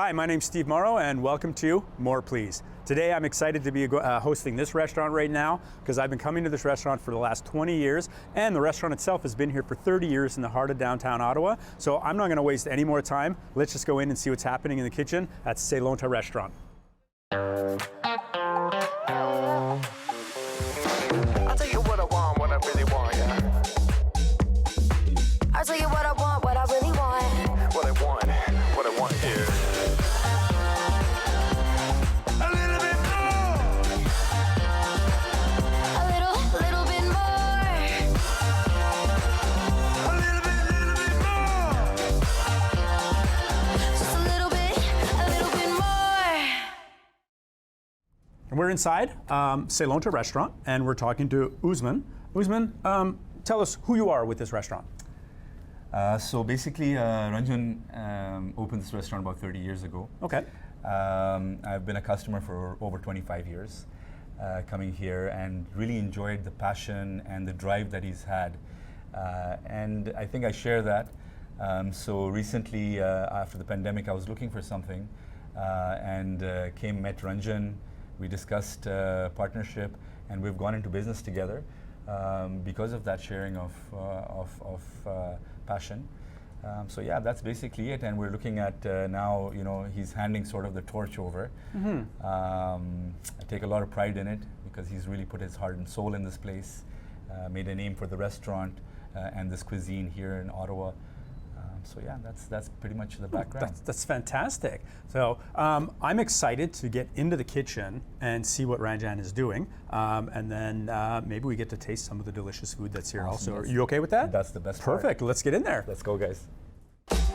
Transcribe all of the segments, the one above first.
Hi, my name's Steve Morrow and welcome to More Please. Today I'm excited to be hosting this restaurant right now because I've been coming to this restaurant for the last 20 years and the restaurant itself has been here for 30 years in the heart of downtown Ottawa. So I'm not going to waste any more time. Let's just go in and see what's happening in the kitchen at Ceylonta restaurant. I'll tell you what I want, what I really want, yeah. I'll tell you what I want, what I really want. What I want here. A little bit more. A little bit more. A little bit more. Just a little bit more. And we're inside Ceylonta restaurant and we're talking to Usman. Usman, tell us who you are with this restaurant. So basically, Ranjan opened this restaurant about 30 years ago. Okay. I've been a customer for over 25 years, coming here and really enjoyed the passion and the drive that he's had. And I think I share that. So recently, after the pandemic, I was looking for something and met Ranjan. We discussed partnership and we've gone into business together. Because of that sharing of passion. So yeah, that's basically it. And we're looking at now, he's handing sort of the torch over. Mm-hmm. I take a lot of pride in it because he's really put his heart and soul in this place, made a name for the restaurant and this cuisine here in Ottawa. So yeah, that's pretty much the background. That's fantastic. So I'm excited to get into the kitchen and see what Ranjan is doing, and then maybe we get to taste some of the delicious food that's here. Awesome. Also, are you okay with that? That's the best part. Perfect. Let's get in there. Let's go, guys. Just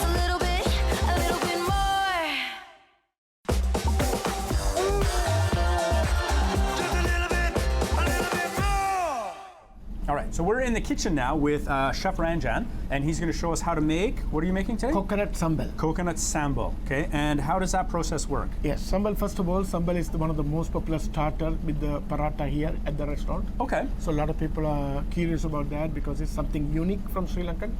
a little bit more. Just a little bit more. All right. So we're in the kitchen now with Chef Ranjan, and he's going to show us how to make. What are you making today? Coconut sambal. Coconut sambal. Okay. And how does that process work? Yes, sambal, first of all, sambal is one of the most popular starter with the paratha here at the restaurant. Okay. So a lot of people are curious about that because it's something unique from Sri Lankan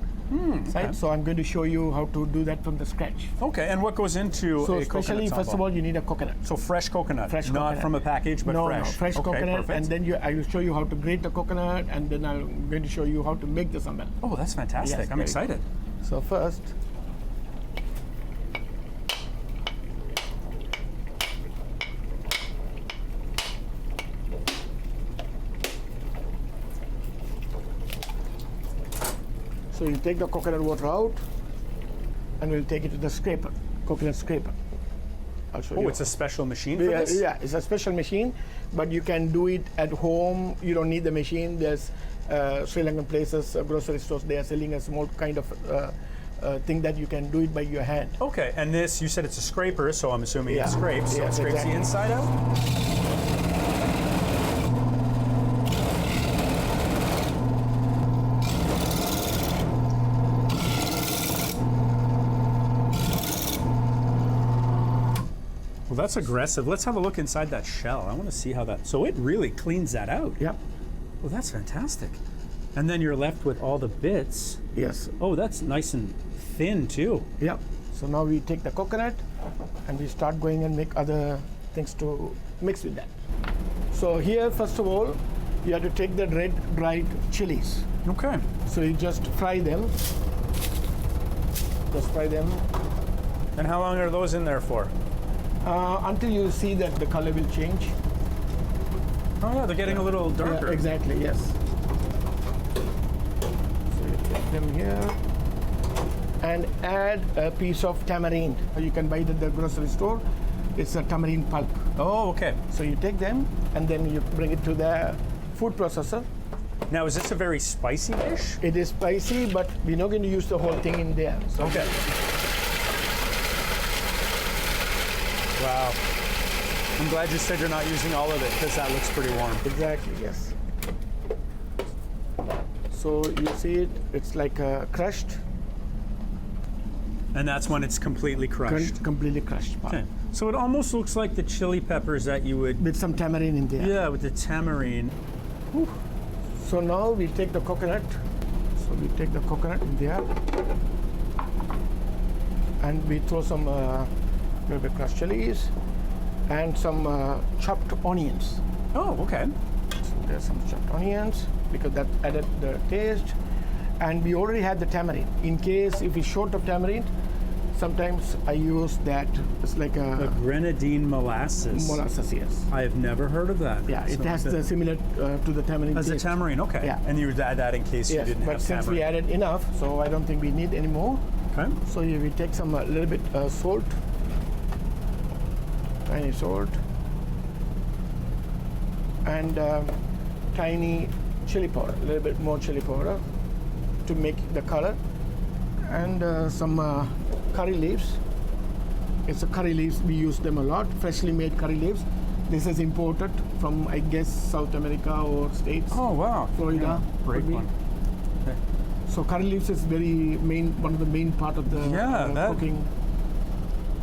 side. Okay. So I'm going to show you how to do that from the scratch. Okay. And what goes into So a especially, coconut first of sambal? all, you need a coconut. So fresh coconut, Fresh not coconut. from a package, but No, fresh. fresh Okay, coconut, perfect. and then I will show you how to grate the coconut, and then I'm going to show you how to make the sambal. Oh, that's fantastic. Yes, I'm very excited. So first, so you take the coconut water out, and we'll take it to the scraper, coconut scraper. I'll show you. Oh, it's a special machine for Yeah, this? yeah, it's a special machine, but you can do it at home. You don't need the machine. There's Sri Lankan places, grocery stores, they are selling a small kind of thing that you can do it by your hand. Okay, and this, you said it's a scraper, so I'm assuming Yeah. it scrapes. So it Yes, scrapes exactly. the inside out? Well, that's aggressive. Let's have a look inside that shell. I want to see how that, so it really cleans that out. Yep. Well, that's fantastic. And then you're left with all the bits. Yes. Oh, that's nice and thin too. Yep. So now we take the coconut and we start going and make other things to mix with that. So here, first of all, you have to take the red dried chilies. Okay. So you just fry them. Just fry them And how long are those in there for? until you see that the color will change. Oh yeah, they're getting a little darker. Yeah, exactly, yes. So you take them here and add a piece of tamarind. You can buy it at the grocery store. It's a tamarind pulp. Oh, okay. So you take them and then you bring it to the food processor. Now, is this a very spicy dish? It is spicy, but we're not going to use the whole thing in there. So Okay. Wow. I'm glad you said you're not using all of it because that looks pretty warm. Exactly, yes. So you see it, it's like crushed. And that's when it's completely crushed. Completely crushed part. Okay. So it almost looks like the chili peppers that you would, With some tamarind in there. yeah, with the tamarind. Whew. So now we take the coconut. So we take the coconut in there, and we throw some little bit crushed chilies and some chopped onions. Oh, okay. So there's some chopped onions because that added the taste. And we already had the tamarind. In case if it's short of tamarind, sometimes I use that. It's like The a grenadine molasses. molasses, yes. I have never heard of that. Yeah, it So has that- the similar to the tamarind As a taste. tamarind, okay. Yeah. And you would add that in case you Yes, didn't but have since we tamarind. added enough, so I don't think we need any more. Okay. So here we take some little bit salt, tiny salt, and tiny chili powder, a little bit more chili powder to make the color, and some curry leaves. It's a curry leaves, we use them a lot, freshly made curry leaves. This is imported from, I guess, South America or States. Oh, wow. Florida, Yeah, great could be. one. Okay. So curry leaves is one of the main part of the Yeah, that- cooking.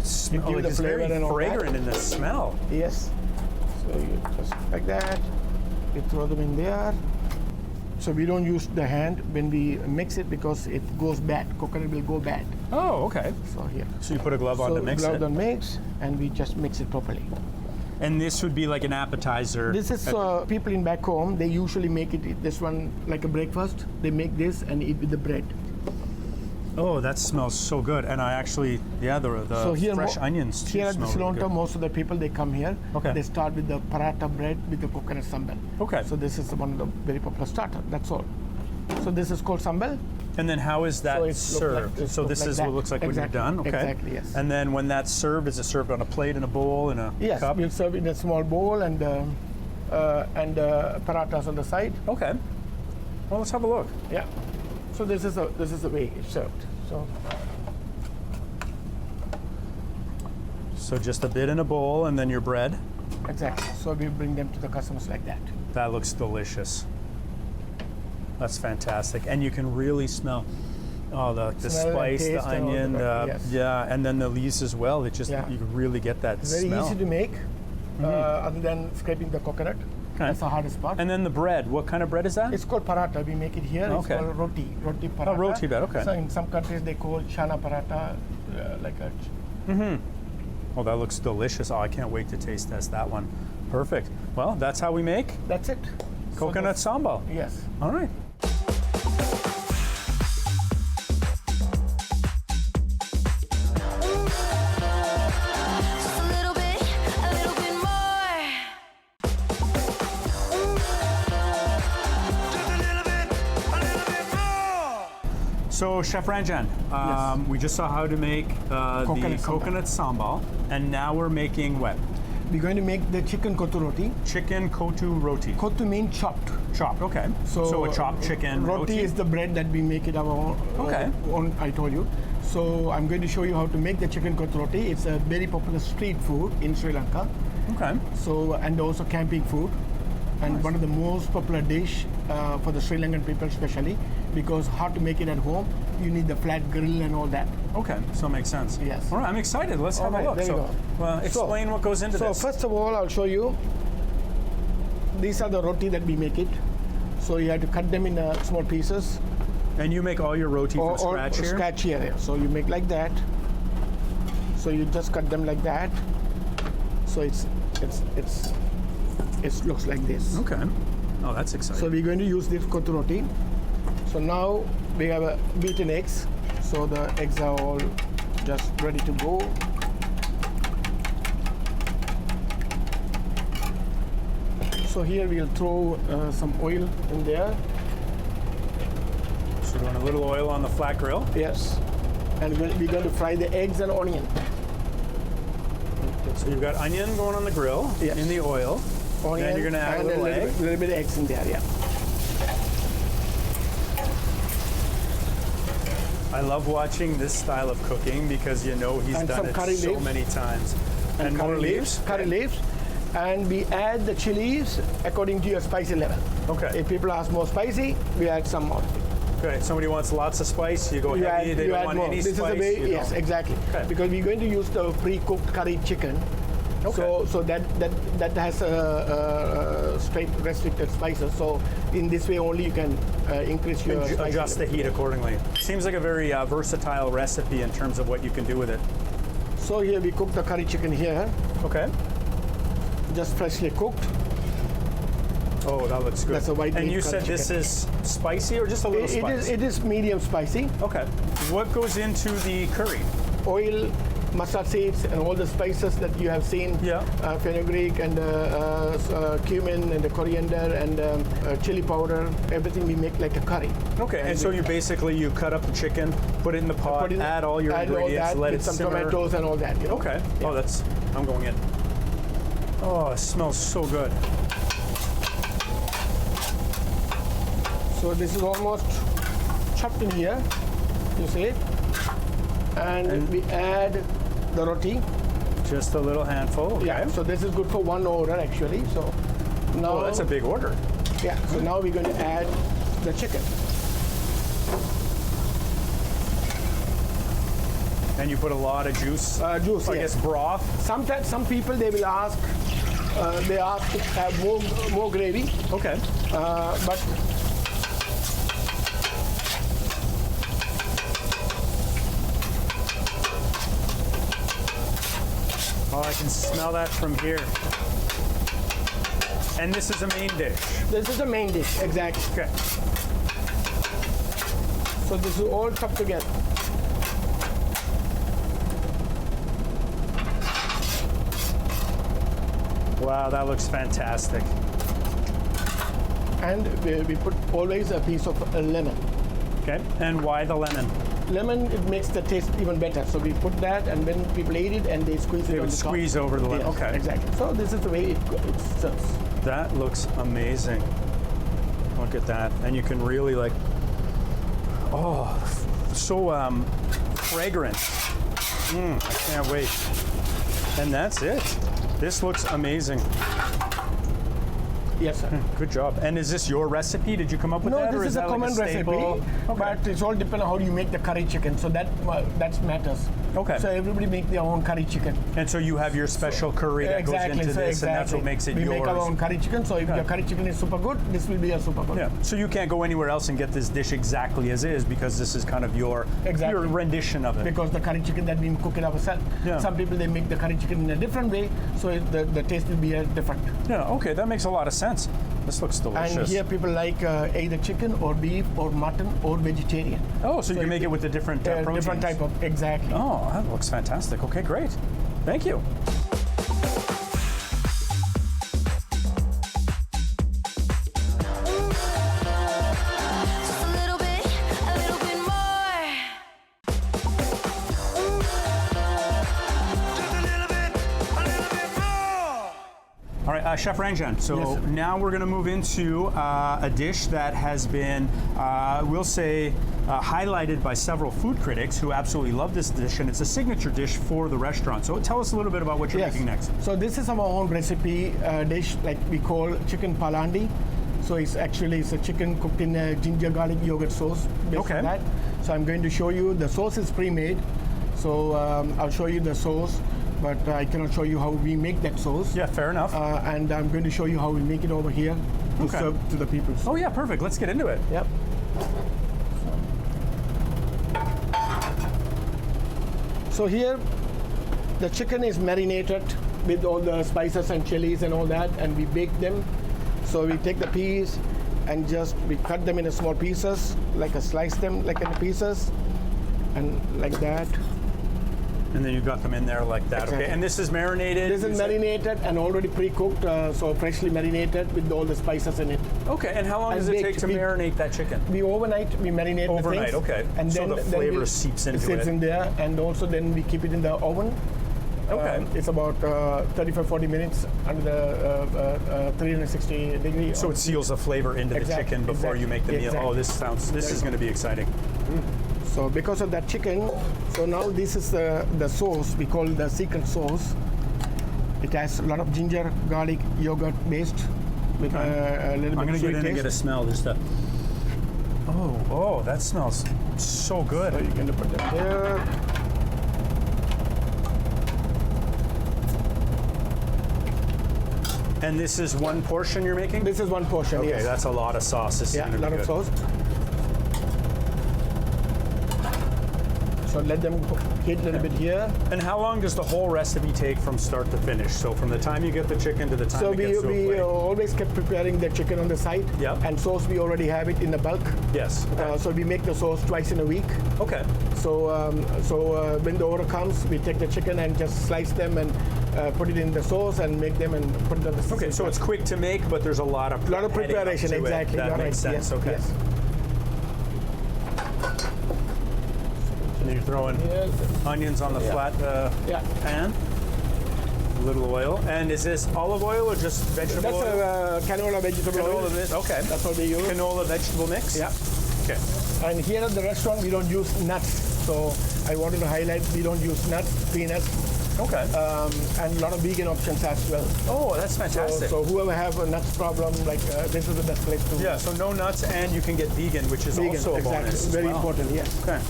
Smell, give like the it's flavor very and all that. fragrant in the smell. Yes. So you just like that. You throw them in there. So we don't use the hand when we mix it because it goes bad. Coconut will go bad. Oh, okay. So here. So you put a glove on So to mix glove it. on mix, and we just mix it properly. And this would be like an appetizer. This is people in back home. They usually make it this one like a breakfast. They make this and eat with the bread. Oh, that smells so good. And I actually, yeah, the So here, fresh onions too here at the smell really Ceylonta, good. most of the people they come here. Okay. They start with the paratha bread with the coconut sambal. Okay. So this is one of the very popular starter. That's all. So this is called sambal. And then how is that So it's look served? like- it's so look this like is that. what it looks like Exactly. when you're done. Okay. Exactly, yes. And then when that's served, is it served on a plate, in a bowl, in a Yes, cup? we'll serve in a small bowl and parathas on the side. Okay. Well, let's have a look. Yeah. So this is the way it's served. So just a bit in a bowl, and then your bread. Exactly. So we bring them to the customers like that. That looks delicious. That's fantastic, and you can really smell, the Smell and spice, the taste and all onion, that, yes. yeah, and then the leaves as well. It just Yeah. you can really get that It's very smell. easy to make, other than scraping the coconut. Okay. That's the hardest part. And then the bread. What kind of bread is that? It's called paratha. We make it here. Okay. It's called roti. Roti paratha. roti bread, okay. So in some countries they call chana paratha, like a. Oh, that looks delicious. Oh, I can't wait to taste test that one. Perfect. Well, that's how we make That's it. So coconut sambal. Yes. All right. Just a little bit more. Just a little bit more. So, Chef Ranjan, we just saw how to make the Coconut sambal. coconut sambal, and now we're making what? We're going to make the chicken kotu roti. Chicken kotu roti. Kotu means chopped. Chopped, okay. So a chopped chicken Roti is the bread that we make it our own. Okay. Own, I told you. So I'm going to show you how to make the chicken kotu roti. It's a very popular street food in Sri Lanka. Okay. So and also camping food, and one of the most popular dish for the Sri Lankan people especially, because how to make it at home, you need the flat grill and all that. Okay, so it makes sense. Yes. All right, I'm excited. Let's have All right, a look. there you So, go. explain what goes into So this. first of all, I'll show you. These are the roti that we make it. So you have to cut them in small pieces. And you make all your roti from scratch here? Scratch here. So you make like that. So you just cut them like that. So it looks like this. Okay. Oh, that's exciting. So we're going to use this kotu roti. So now we have beaten eggs. So the eggs are all just ready to go. So here we'll throw some oil in there. So doing a little oil on the flat grill. Yes. And we're going to fry the eggs and onion. So you've got onion going on the grill Yes. in the oil. Onion Then you're going to add a and little egg. little bit of eggs in there, yeah. I love watching this style of cooking because you know he's And done some it curry so leaves. many times. And more curry leaves? Curry leaves. And we add the chilies according to your spicy level. Okay. If people ask more spicy, we add some more. Okay, somebody wants lots of spice, you go heavy. They don't want any This spice. is the way, you yes, don't. exactly. Okay. Because we're going to use the pre-cooked curry chicken. So that has straight restricted spices. So in this way only you can increase your spice Adjust the level. heat accordingly. Seems like a very versatile recipe in terms of what you can do with it. So here we cook the curry chicken here, Okay. just freshly cooked. Oh, that looks good. That's a white And meat you curry said this chicken. is spicy or just a little spice? It is medium spicy. Okay. What goes into the curry? Oil, mustard seeds, and all the spices that you have seen. Yeah. Fenugreek and cumin and the coriander and chili powder. Everything we make like a curry. Okay, and so you cut up the chicken, put it in the pot, add all your ingredients, let it some simmer. tomatoes and all that. You know? Okay. Yeah. Oh, I'm going in. Oh, it smells so good. So this is almost chopped in here. You see it? And we add the roti. Just a little handful. Okay. Yeah. So this is good for one order actually. So now Oh, that's a big order. Yeah. So now we're going to add the chicken. And you put a lot of juice. Juice. I yes. guess broth. Sometimes some people they will ask. They ask to have more gravy, Okay. but Oh, I can smell that from here. And this is a main dish. this is the main dish exactly. Okay. So this is all chopped together. Wow, that looks fantastic. And we put always a piece of lemon. Okay. And why the lemon? Lemon, it makes the taste even better. So we put that, and when people eat it, and they squeeze They it on would the top. squeeze over the lemon. Yes, Okay. exactly. So this is the way it serves. That looks amazing. Look at that. And you can really so fragrant. I can't wait. And that's it. This looks amazing. Yes, sir. Good job. And is this your recipe? Did you come up with No, that? this or is a that common like a staple? recipe, Okay. but it's all depends on how you make the curry chicken. So that matters. Okay. So everybody make their own curry chicken. And so you have your special curry that goes into this, and that's what makes it we yours. make our own curry chicken. So if Yeah. your curry chicken is super good, this will be a super good. Yeah. So you can't go anywhere else and get this dish exactly as is because this is kind of your rendition of it. Because the curry chicken that we cook it ourselves. Yeah. Some people they make the curry chicken in a different way, so the taste will be different. Yeah. Okay, that makes a lot of sense. This looks delicious. And here people like either chicken or beef or mutton or vegetarian. Oh, so you can make it with the different proteins. Different type of exactly. Oh, that looks fantastic. Okay, great. Thank you. Just a little bit more. All right, Chef Ranjan, so Yes, sir. now we're going to move into a dish that has been, we'll say, highlighted by several food critics who absolutely love this dish, and it's a signature dish for the restaurant. So tell us a little bit about what you're making next. So this is our own recipe dish, like we call chicken palandi. So it's a chicken cooked in a ginger garlic yogurt sauce based Okay. on that. So I'm going to show you the sauce is pre-made. So I'll show you the sauce, but I cannot show you how we make that sauce. Yeah, fair enough. And I'm going to show you how we make it over here to Okay. serve to the people. Oh yeah, perfect. Let's get into it. Yep. So here, the chicken is marinated with all the spices and chilies and all that, and we bake them. So we take the peas and we cut them into small pieces, slice them like in pieces, and like that. And then you got them in there like that. Exactly. Okay. And this is marinated. This is marinated and already pre-cooked, so freshly marinated with all the spices in it. Okay. And how long And does it take baked. to marinate that chicken? We marinate Overnight, the things, okay. and So then the then flavor we- seeps into it. in there, and also then we keep it in the oven. Okay. It's about 35-40 minutes under the 360 degrees. So it seals the flavor into the Exactly, chicken before you make the meal. exactly. Oh, this is going to be exciting. So because of that chicken, so now this is the sauce we call the secret sauce. It has a lot of ginger, garlic, yogurt based with a little I'm bit going of to sweet get in and taste. get a smell. Just a. Oh, that smells so good. So you're going to put that there. And this is one portion you're making? This is one portion, Okay, yes. that's a lot of sauce. This is Yeah, gonna a be lot of good. sauce. So let them heat a little bit here. And how long does the whole recipe take from start to finish? So from the time you get the chicken to the time So it gets to a we plate? always kept preparing the chicken on the side. Yep. And sauce, we already have it in the bulk. Yes. So we make the sauce twice in a week. Okay. So when the order comes, we take the chicken and just slice them and put it in the sauce and make them and put it on the Okay, so it's quick to make, but there's a lot of lot of heading up preparation, to it. exactly. That You're makes right. sense. Yes, Okay. yes. And you're throwing Yes. onions on the flat Yeah. pan. A little oil. And is this olive oil or just vegetable That's oil? a canola vegetable oil. Canola mix. Okay. That's what we use. Canola vegetable mix? Yeah. Okay. And here at the restaurant, we don't use nuts. So I wanted to highlight we don't use nuts, peanuts, Okay. and a lot of vegan options as well. Oh, that's fantastic. So whoever have a nuts problem, like this is the best place to. Yeah, so no nuts, and you can get vegan, which is Vegan, also a exactly. bonus. Very Wow. important. Yes. Okay.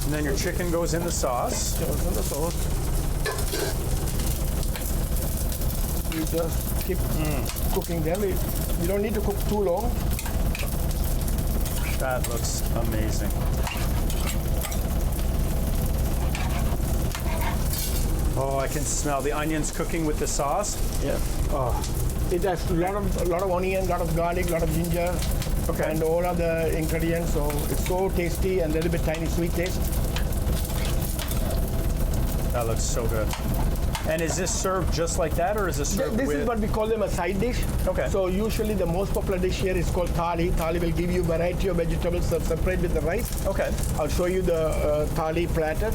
And then your chicken goes in the sauce. So on the sauce. You just keep cooking them. You don't need to cook too long. That looks amazing. Oh, I can smell the onions cooking with the sauce. Yeah. Oh, It has a lot of onion, lot of garlic, lot of ginger, Okay. and all other ingredients. So it's so tasty and a little bit tiny sweet taste. that looks so good. And is this served just like that, or is this served This with? is what we call them a side dish. Okay. So usually the most popular dish here is called thali. Thali will give you variety of vegetables separate with the rice. Okay. I'll show you the thali platter.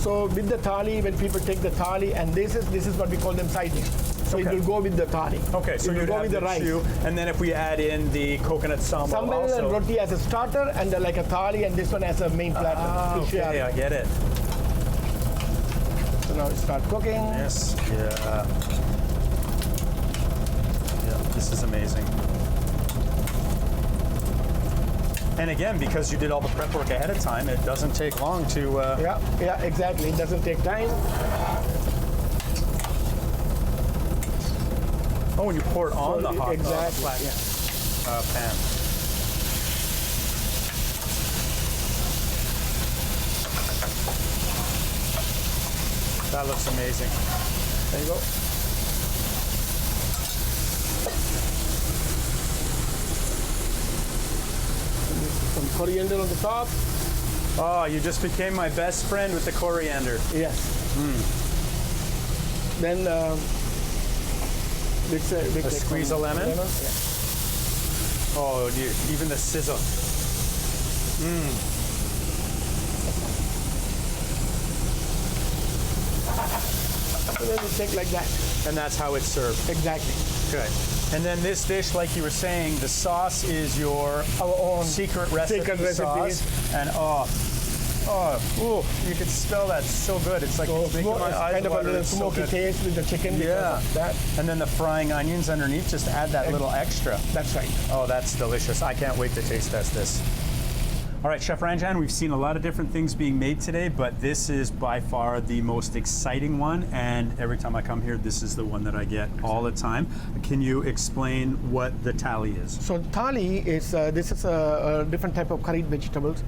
So with the thali, when people take the thali, and this is what we call them side dish. So Okay. it will go with the thali. Okay, so it will you'd go have with the the rice. two, and then if we add in the coconut sambal Sambal also. and roti as a starter, and like a thali, and this one as a main platter. Ah, to share. okay, I get it. So now start cooking. Yes. Yeah. Yeah, this is amazing. And again, because you did all the prep work ahead of time, it doesn't take long to. Yeah, exactly. It doesn't take time. Oh, and you pour it on the hot exactly. flat Yeah. pan. That looks amazing. There you go. Some coriander on the top. Oh, you just became my best friend with the coriander. Yes. Then we take squeeze some of lemon? Yeah. Oh, even the sizzle. So then we take like that. And that's how it's served. Exactly. Okay. And then this dish, like you were saying, the sauce is your Our own secret recipe sauce. And you can smell that so good. It's like So it's making my eyes kind of a water. little It's so smoky good. taste with the chicken. because Yeah. of that. And then the frying onions underneath, just add that little extra. That's right. Oh, that's delicious. I can't wait to taste test this. All right, Chef Ranjan, we've seen a lot of different things being made today, but this is by far the most exciting one. And every time I come here, this is the one that I get all the time. Can you explain what the tali is? So thali is this is a different type of curried vegetables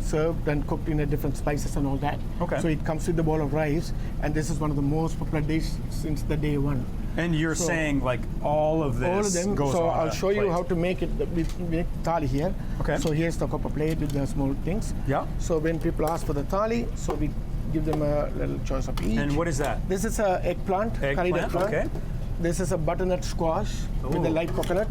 served and cooked in a different spices and all that. Okay. So it comes with a bowl of rice, and this is one of the most popular dishes since the day one. And you're So- saying like all of this All of them. goes So on I'll a show you plate. how to make it. We make thali here. Okay. So here's the copper plate with the small things. Yeah. So when people ask for the thali, so we give them a little choice of each. And what is that? This is a eggplant, curried Eggplant, eggplant. okay. This is a butternut squash with a Ooh. light coconut.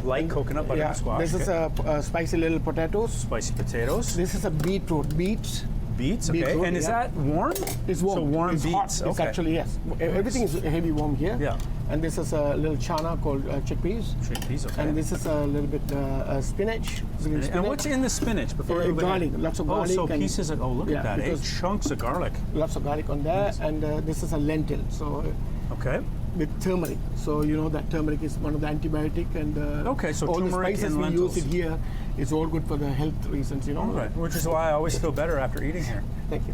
Light coconut butter squash. This is okay. a spicy little potatoes. Spicy potatoes. This is a beetroot, beets. Beets, okay. beetroot, And is yeah. that warm? It's warm. So warm it's beets. hot. It's okay. actually, yes. Everything is heavy warm here. Yeah. And this is a little chana called chickpeas. Chickpeas, okay. And this is a little bit spinach. Green spinach. And what's in the spinach before everybody? garlic, lots of garlic. Oh, so and pieces of, look at that, 8 because chunks of garlic. lots of garlic on there. And this is a lentil. So Okay. with turmeric. So you know that turmeric is one of the antibiotic, and Okay, so all the turmeric spices and we use lentils. it here is all good for the health reasons. You know. Right, which is why I always feel better after eating here. Thank you.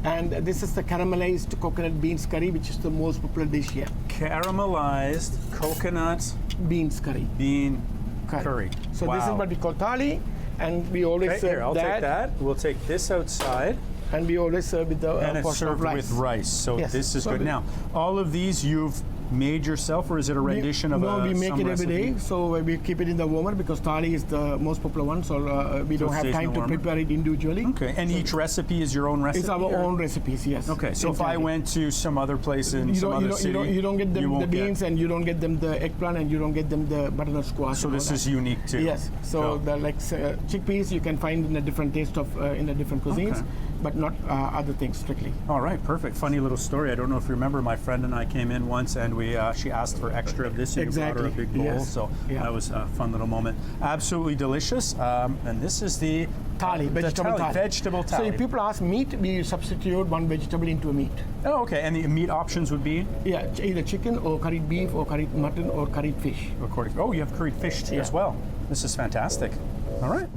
And this is the caramelized coconut beans curry, which is the most popular dish here. Caramelized coconut Beans curry. bean curry. So wow. this is what we call thali, and we always Okay, serve here, I'll take that. We'll take this outside. and we always serve with the And it's portion of served rice. with rice, so Yes, this is so good. we- Now, all of these you've made yourself, or is it a rendition of no, we make some it every recipe? day, so we keep it in the warmer because thali is the most popular one, so we don't it have stays in time the to warmer? prepare it individually. Okay, and each recipe is your own recipe? It's our or- own recipes, yes. Okay, so if I Exactly. went to some other place in some other city, you don't get them you the won't get- beans, and you don't get them the eggplant, and you don't get them the butternut squash. So and all this that. is unique too. Yes. So Oh. the chickpeas you can find in a different taste of in the different cuisines, Okay. but not other things strictly. All right, perfect. Funny little story. I don't know if you remember, my friend and I came in once, and she asked for extra of this, and you brought her a Exactly, big bowl. yes. So Yeah. that was a fun little moment. Absolutely delicious. And this is the Thali, the vegetable thali. Vegetable So thali. if people ask meat, we substitute one vegetable into a meat. Oh, okay. And the meat options would be Yeah, either chicken or curried beef or curried mutton or curried fish. according. Oh, you have curried fish too as Yeah. well. This is fantastic. All right.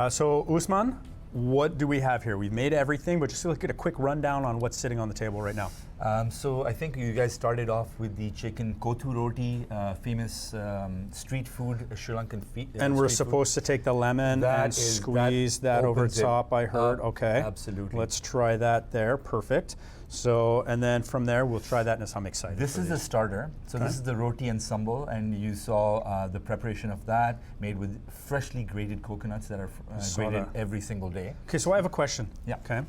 So Usman, what do we have here? We've made everything, but just look at a quick rundown on what's sitting on the table right now. So I think you guys started off with the chicken kotu roti, famous street food, Sri Lankan And we're street food. supposed to take the lemon and squeeze that over opens it top, I heard. up. Okay. Absolutely. Let's try that there. Perfect. So, and then from there, we'll try that, and I'm excited. This for is the these. starter. So this is the roti and sambal, and you saw the preparation of that made with freshly grated coconuts that are Saw grated that. every single day. Okay, so I have a question. Yeah. Okay.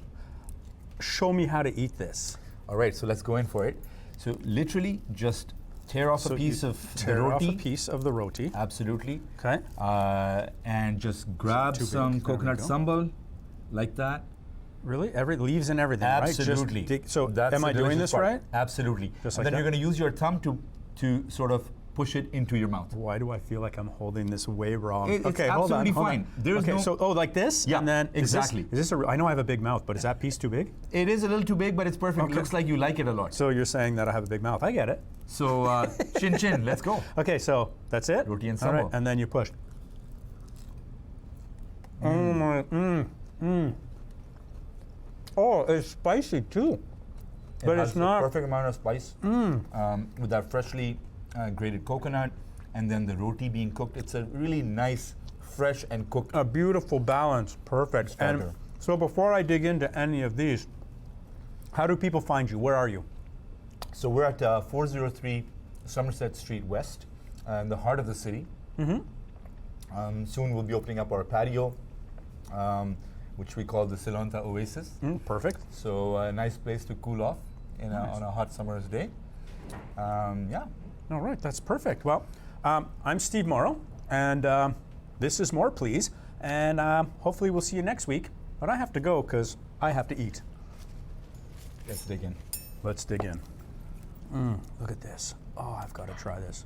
Show me how to eat this. All right, so let's go in for it. So literally just tear off So a piece you of the tear off roti. a piece of the roti. Absolutely. Okay. And just grab too big. some There we coconut go. sambal, like that. Really? Leaves and everything, Absolutely. right? Just so That's am the I doing delicious this part. right? Absolutely. Just And like then you're that? going to use your thumb to sort of push it into your mouth. Why do I feel like I'm holding this way wrong? It's okay, hold on. absolutely Hold fine. on. There's okay, no- so like this, Yeah, and then exactly. Is this I know I have a big mouth, but is that piece too big? It is a little too big, but it's perfect. Okay. It looks like you like it a lot. So you're saying that I have a big mouth? I get it. So chin chin, let's go. Okay, so that's it. Roti and All right, sambal. and then you push. Oh, it's spicy too. But It it's has not- the perfect amount of spice with that freshly grated coconut, and then the roti being cooked. It's a really nice, fresh and cooked. A beautiful balance. Perfect. And Starter. so before I dig into any of these, how do people find you? Where are you? So we're at 403 Somerset Street West, in the heart of the city. Soon we'll be opening up our patio, which we call the Ceylonta Oasis. Perfect. So a nice place to cool off on a hot summer's day. Yeah. All right, that's perfect. Well, I'm Steve Morrow, and this is More Please, and hopefully we'll see you next week. But I have to go because I have to eat. Let's dig in. Let's dig in. Look at this. Oh, I've got to try this.